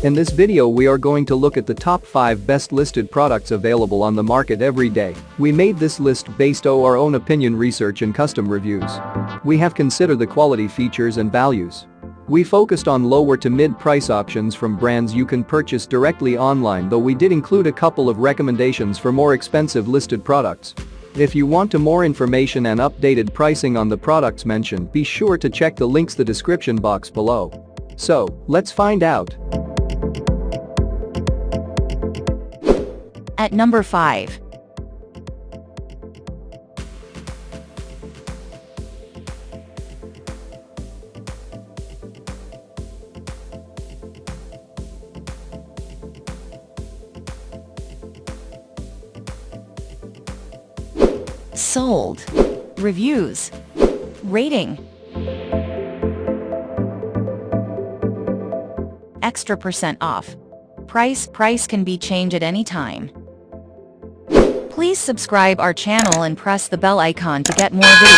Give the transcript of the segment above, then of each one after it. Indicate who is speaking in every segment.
Speaker 1: In this video we are going to look at the top 5 best listed products available on the market every day. We made this list based on our own opinion, research and custom reviews. We have considered the quality, features and values. We focused on lower to mid-price options from brands you can purchase directly online, though we did include a couple of recommendations for more expensive listed products. If you want more information and updated pricing on the products mentioned, be sure to check the links in the description box below. So, let's find out.
Speaker 2: At number 5. Sold. Reviews. Rating. Extra % off. Price can be changed at any time. Please subscribe our channel and press the bell icon to get more video.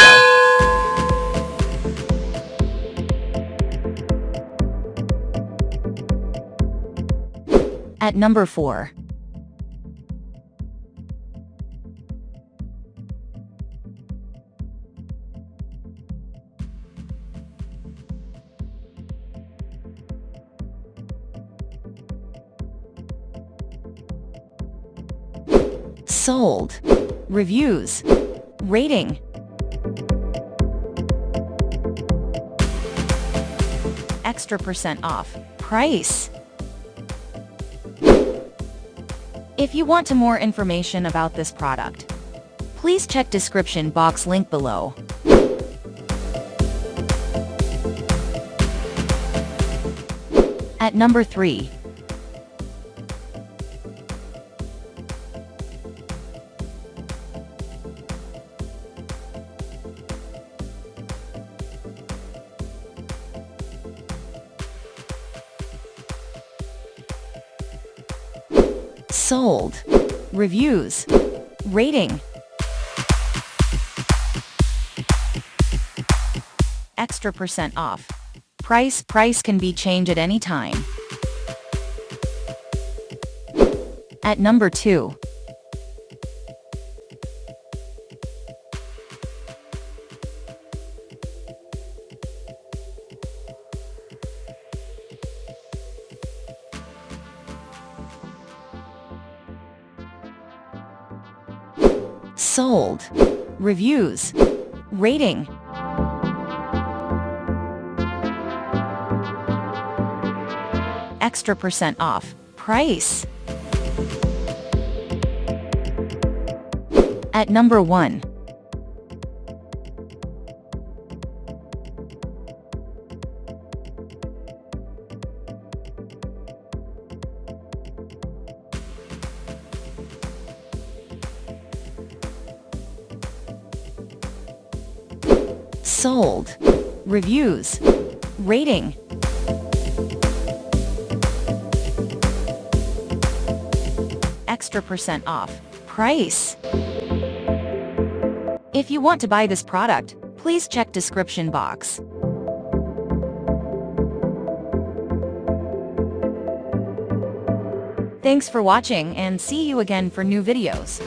Speaker 2: At number 4. Sold. Reviews. Rating. Extra % off. Price. If you want more information about this product, please check description box link below. At number 3. Sold. Reviews. Rating. Extra % off. Price can be changed at any time. At number 2. Sold. Reviews. Rating. Extra % off. Price. At number 1. Sold. Reviews. Rating. Extra % off. Price. If you want to buy this product, please check description box. Thanks for watching and see you again for new videos.